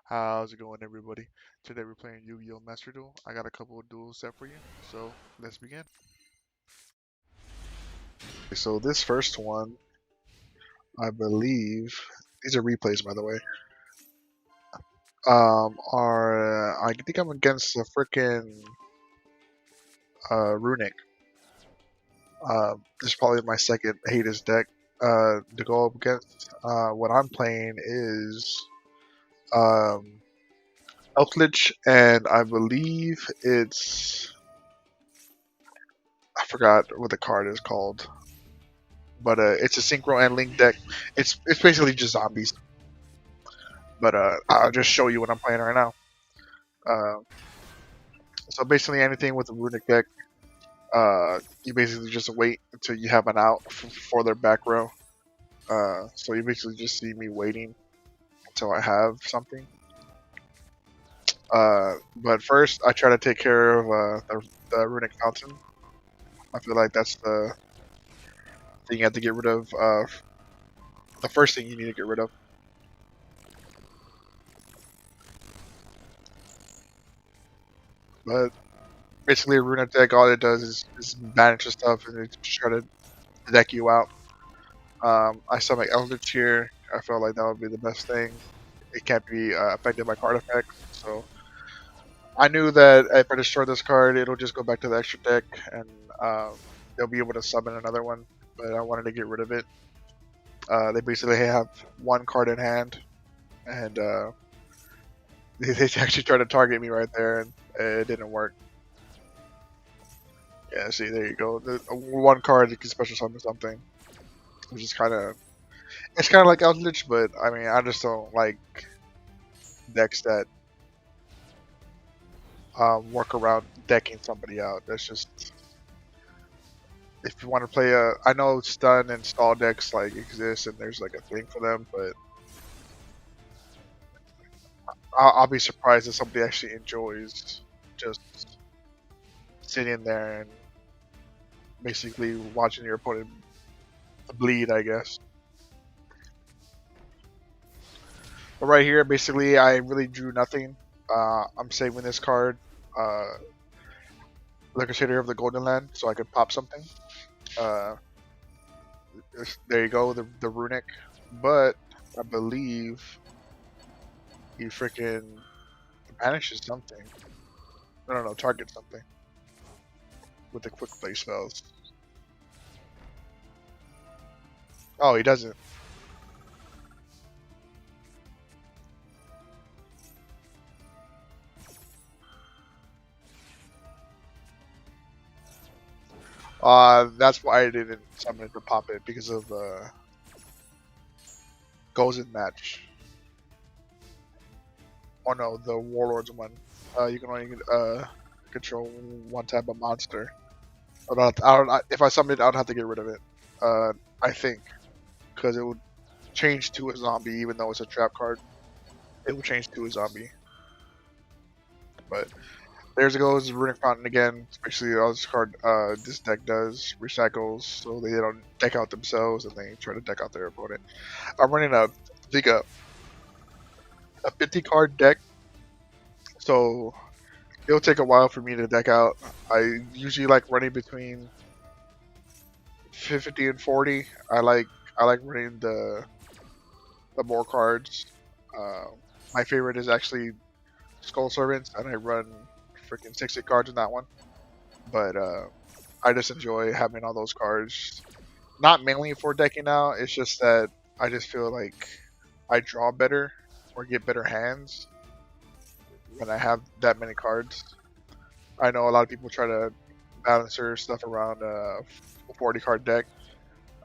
How's it going, everybody? Today we're playing Yu-Gi-Oh! Master Duel. I got a couple of duels set for you, so let's begin. So this first one, I believe, these are replays, by the way. I think I'm against a freaking Runic. This is probably my second Hades deck. To go up against, what I'm playing is um, Elflich, and I believe I forgot what the card is called. But it's a synchro and link deck. It's basically just zombies. But I'll just show you what I'm playing right now. Uh, so basically, anything with a runic deck, you basically just wait until you have an out for their back row. So you basically just see me waiting until I have something. But first, I try to take care of the runic fountain. I feel like that's the thing you have to get rid of. The first thing you need to get rid of. But basically, a runic deck, all it does is banish the stuff and it just try to deck you out. I summon Eldritch here. I felt like that would be the best thing. It can't be affected by card effects, so I knew that if I destroy this card, it'll just go back to the extra deck, and they'll be able to summon another one. But I wanted to get rid of it. They basically have one card in hand, and they actually tried to target me right there, and it didn't work. Yeah, see, there you go. The one card that can special summon something, which is it's kind of like Eldritch, but I mean, I just don't like decks that work around decking somebody out. That's just if you want to play I know stun and stall decks like exist and there's like a thing for them, but I'll be surprised if somebody actually enjoys just sitting there and basically watching your opponent bleed, I guess. But right here, basically, I really drew nothing. I'm saving this card, uh, Legislator of the Golden Land, so I could pop something. Uh, there you go, the runic. But I believe he freaking banishes something. No, target something with the quick play spells. Oh, he doesn't. That's why I didn't summon it to pop it because of goes in match. Oh no, the Warlords one. You can only control one type of monster. If I summon it, I don't have to get rid of it. I think because it would change to a zombie, even though it's a trap card. It will change to a zombie. But there goes Runic Fountain again. Especially all this deck does recycles, so they don't deck out themselves and they try to deck out their opponent. I'm running I think a 50 card deck, so it'll take a while for me to deck out. I usually like running between 50 and 40. I like running the more cards. Uh, my favorite is actually Skull Servants, and I run freaking 60 cards in that one. But I just enjoy having all those cards. Not mainly for decking out. It's just that I just feel like I draw better or get better hands when I have that many cards. I know a lot of people try to balance their stuff around a 40 card deck.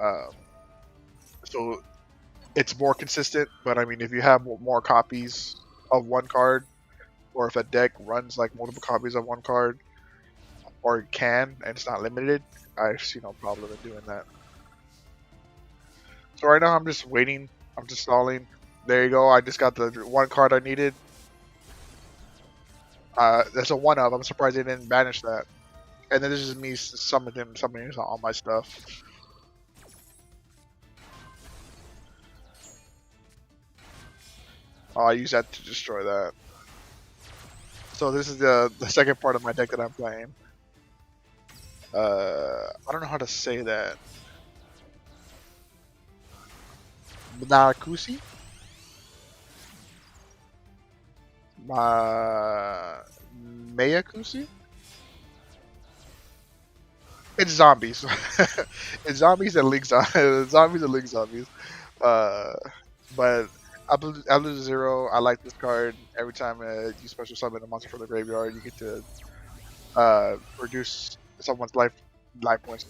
Uh, so it's more consistent, but I mean, if you have more copies of one card, or if a deck runs like multiple copies of one card, or it can, and it's not limited, I see no problem in doing that. So right now I'm just waiting. I'm just stalling. There you go. I just got the one card I needed. That's a one of. I'm surprised they didn't banish that. And then this is me summoning all my stuff. Oh, I use that to destroy that. So this is the second part of my deck that I'm playing. I don't know how to say that. Narakusi? Ma Mayakusi? It's zombies. It's zombies and link zombies and link zombies. Uh, but Absolute Zero, I like this card. Every time you special summon a monster from the graveyard, you get to reduce someone's life points.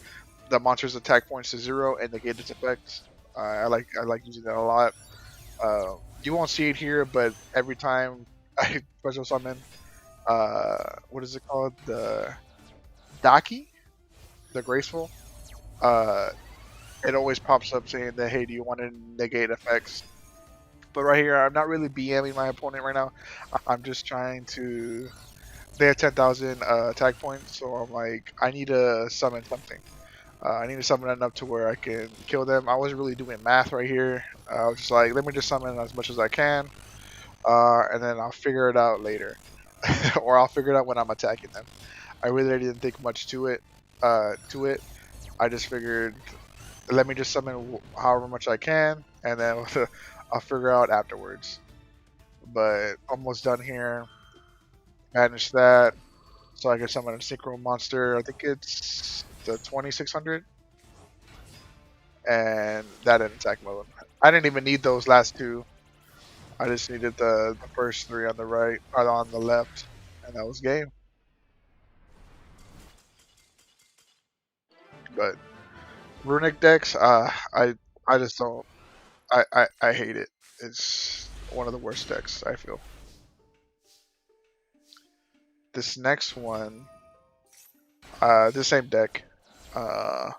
The monster's attack points to 0 and negate its effects. I like using that a lot. You won't see it here, but every time I special summon, what is it called? The Daki, the Graceful. Uh, it always pops up saying that, hey, do you want to negate effects? But right here, I'm not really BMing my opponent right now. I'm just trying to. They have 10,000 attack points, so I'm like, I need to summon something. I need to summon enough to where I can kill them. I wasn't really doing math right here. I was just like, let me just summon as much as I can, and then I'll figure it out later, or I'll figure it out when I'm attacking them. I really didn't think much to it. I just figured, let me just summon however much I can, and then I'll figure out afterwards. But almost done here. Banish that, so I can summon a synchro monster. I think it's the 2600. And that in attack mode. I didn't even need those last two. I just needed the first three on the right, or on the left, and that was game. But runic decks, I just don't. I hate it. It's one of the worst decks, I feel. This next one, the same deck. Uh,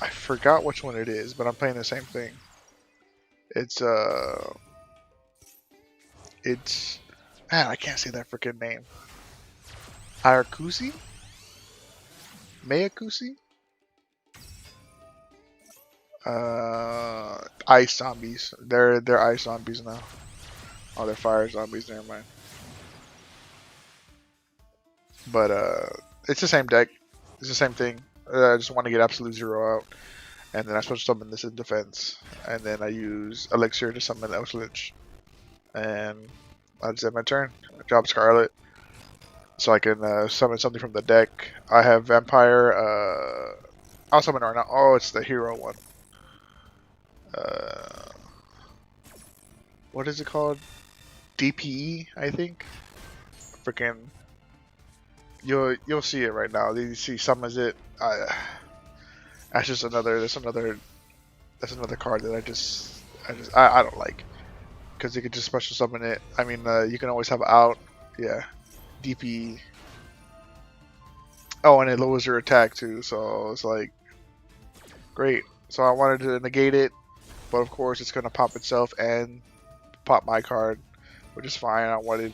I forgot which one it is, but I'm playing the same thing. It's it's man, I can't say that freaking name. Arakusi? Mayakusi? Ice zombies. They're ice zombies now. Oh, they're fire zombies. Never mind. But it's the same deck. It's the same thing. I just want to get Absolute Zero out, and then I supposed to summon this in defense, and then I use Elixir to summon Eldritch, and I just end my turn. I drop Scarlet, so I can summon something from the deck. I have Vampire. I'll summon Arna. Oh, it's the hero one. Uh, what is it called? DPE, I think. Freaking, you'll see it right now. You see summons it. That's just another. That's another card that I don't like, because you could just special summon it. I mean, you can always have out. Yeah, DPE. Oh, and it lowers your attack too. So it's like great. So I wanted to negate it, but of course it's gonna pop itself and pop my card, which is fine. I wanted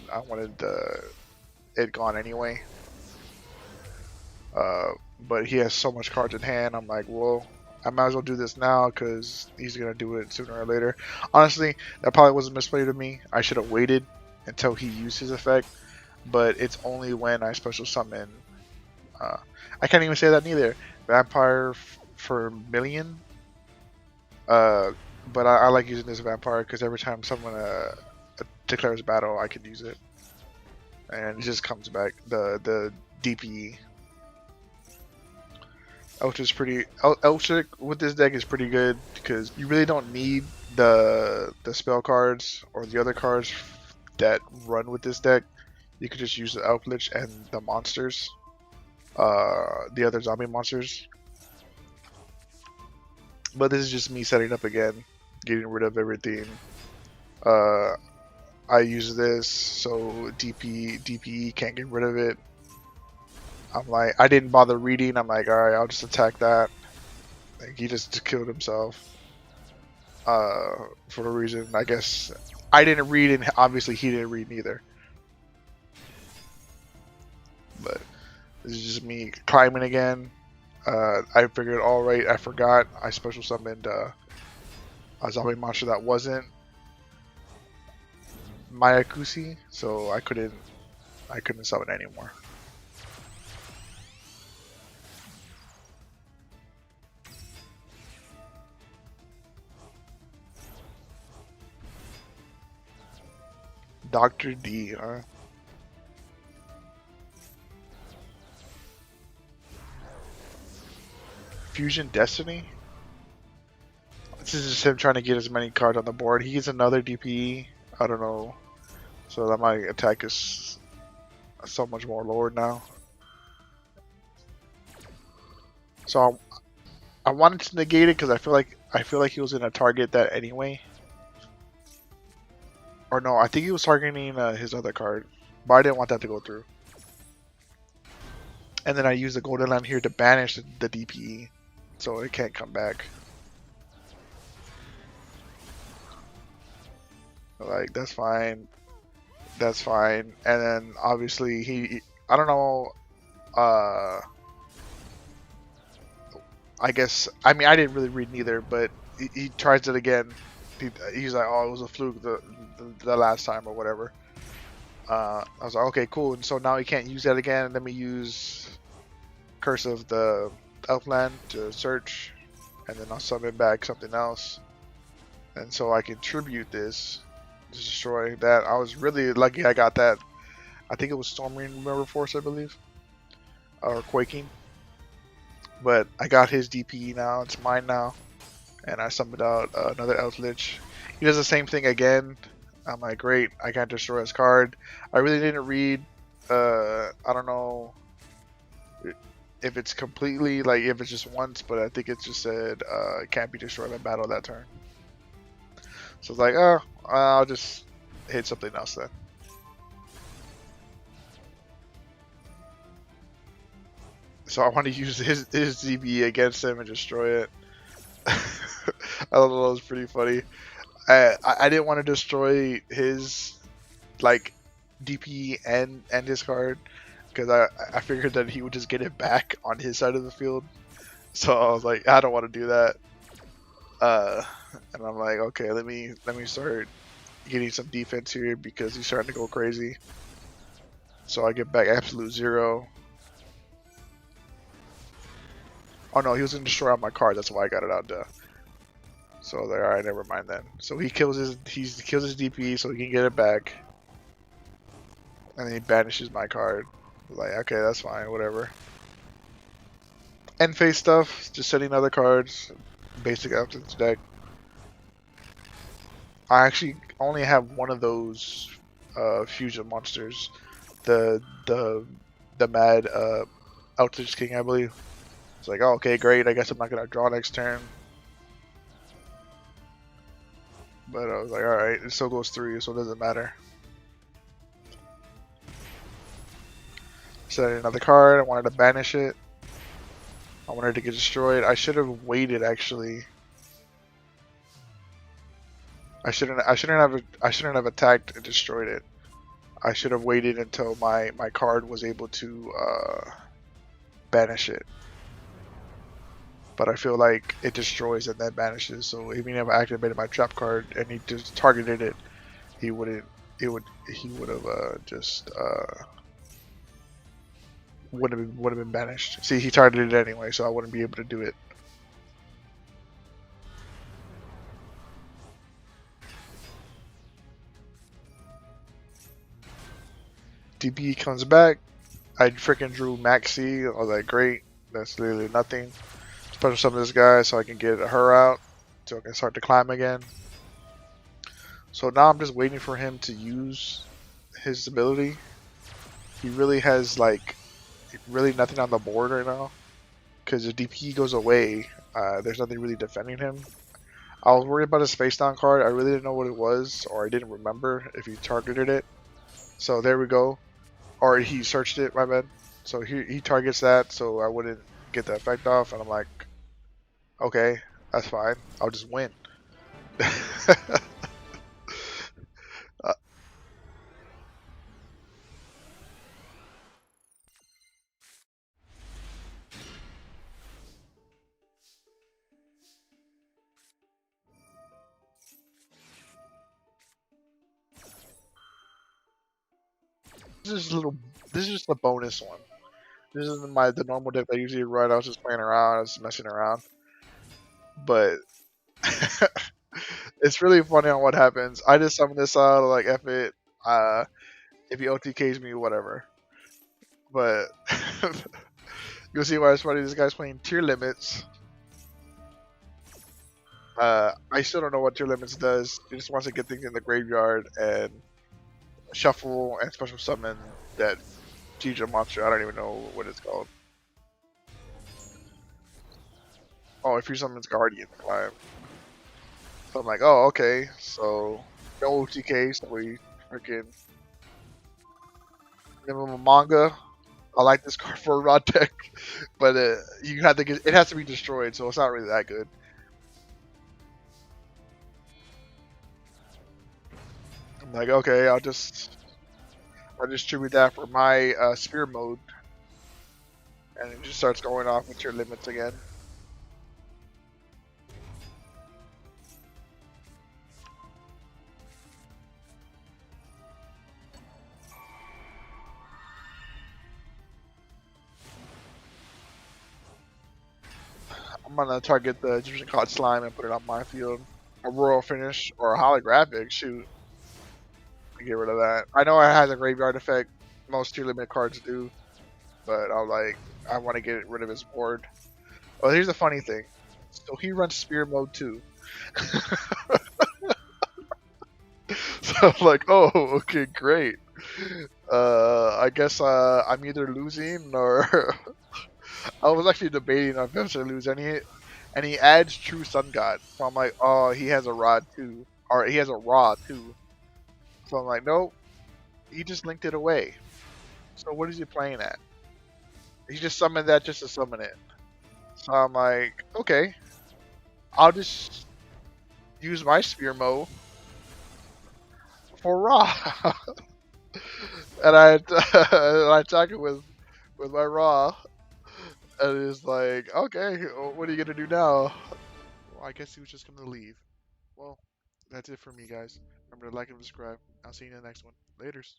it gone anyway. But he has so much cards in hand. I'm like, well, I might as well do this now because he's gonna do it sooner or later. Honestly, that probably was a misplay to me. I should have waited until he used his effect. But it's only when I special summon. I can't even say that neither. Vampire for million. But I like using this vampire because every time someone declares battle, I can use it, and it just comes back. The DPE. Eldritch with this deck is pretty good because you really don't need the spell cards or the other cards that run with this deck. You could just use the Eldritch and the monsters, the other zombie monsters. But this is just me setting up again, getting rid of everything. I use this so DPE can't get rid of it. I'm like, I didn't bother reading. I'm like, alright, I'll just attack that. Like, he just killed himself. For a reason, I guess. I didn't read, and obviously he didn't read neither. But this is just me climbing again. I figured, alright, I forgot. I special summoned a zombie monster that wasn't Mayakusi, so I couldn't summon anymore. Dr. D, huh? Fusion Destiny? This is just him trying to get as many cards on the board. He gets another DPE. I don't know. So that my attack is so much more lowered now. So I wanted to negate it because I feel like he was gonna target that anyway. Or no, I think he was targeting his other card, but I didn't want that to go through. And then I used the golden lamp here to banish the DPE, so it can't come back. Like that's fine, that's fine. And then obviously I don't know. I guess I mean I didn't really read neither, but he tries it again. He's like, oh, it was a fluke the last time or whatever. I was like, okay, cool. And so now he can't use that again. Let me use Curse of the Elfland to search, and then I'll summon back something else. And so I can tribute this to destroy that. I was really lucky I got that. I think it was Storming River Force, I believe, or Quaking. But I got his DPE now. It's mine now. And I summoned out another Elflich. He does the same thing again. I'm like, great, I can't destroy his card. I really didn't read. I don't know if it's completely, like, if it's just once, but I think it just said it can't be destroyed by battle that turn. So it's like, oh, I'll just hit something else then. So I want to use his DB against him and destroy it. I thought that was pretty funny. I didn't want to destroy his like DP and his card because I figured that he would just get it back on his side of the field. So I was like, I don't want to do that. And I'm like, okay, let me start getting some defense here because he's starting to go crazy. So I get back absolute 0. Oh no, he was gonna destroy all my cards. That's why I got it out. Duh. So there, alright, never mind then. So he kills his DP so he can get it back, and then he banishes my card. Like, okay, that's fine, whatever. End phase stuff, just setting other cards, basic absence deck. I actually only have one of those fusion monsters, the mad Outage King, I believe. It's like, oh, okay, great. I guess I'm not gonna draw next turn. But I was like, alright, it still goes 3, so it doesn't matter. Set another card, I wanted to banish it. I wanted to get destroyed. I should have waited actually. I shouldn't have attacked and destroyed it. I should have waited until my card was able to banish it. But I feel like it destroys and then banishes. So even if I activated my trap card and he just targeted it, he would have just would have been banished. See, he targeted it anyway, so I wouldn't be able to do it. DP comes back. I freaking drew Maxi. I was like, great. That's literally nothing. Special summon this guy so I can get her out, so I can start to climb again. So now I'm just waiting for him to use his ability. He really has like really nothing on the board right now because if DP goes away, there's nothing really defending him. I was worried about his face down card. I really didn't know what it was, or I didn't remember if he targeted it. So there we go. Or he searched it, my bad. So he targets that, so I wouldn't get the effect off, and I'm like, okay, that's fine. I'll just win. This is a little. This is just a bonus one. This isn't the normal deck I usually run. I was just playing around. I was messing around, but it's really funny on what happens. I just summon this out like F it. If he OTKs me, whatever. But you'll see why it's funny. This guy's playing tier limits. I still don't know what tier limits does. He just wants to get things in the graveyard and shuffle and special summon that Teacher monster. I don't even know what it's called. Oh, if he summons Guardian Climb. So I'm like, oh, okay. So no OTK, so we freaking give him a manga. I like this card for a raw deck, but you have to get it has to be destroyed, so it's not really that good. I'm like, okay, I'll distribute that for my spear mode, and it just starts going off with your limits again. I'm gonna target the Egyptian cod slime and put it on my field. A royal finish or a holographic, shoot. Get rid of that. I know it has a graveyard effect. Most tier limit cards do, but I want to get rid of his board. Oh, here's the funny thing. So he runs spear mode too. So I'm like, oh, okay, great. I guess I'm either losing or I was actually debating on if to lose, and he adds True Sun God. So I'm like, oh, he has a rod too, or he has a raw too. So I'm like, nope, he just linked it away. So what is he playing at? He just summoned that just to summon it. So I'm like, okay, I'll just use my spear mode for raw. And I attack it with my raw, and it's like, okay, what are you gonna do now? Well, I guess he was just gonna leave. Well, that's it for me, guys. Remember to like and subscribe. I'll see you in the next one. Laters.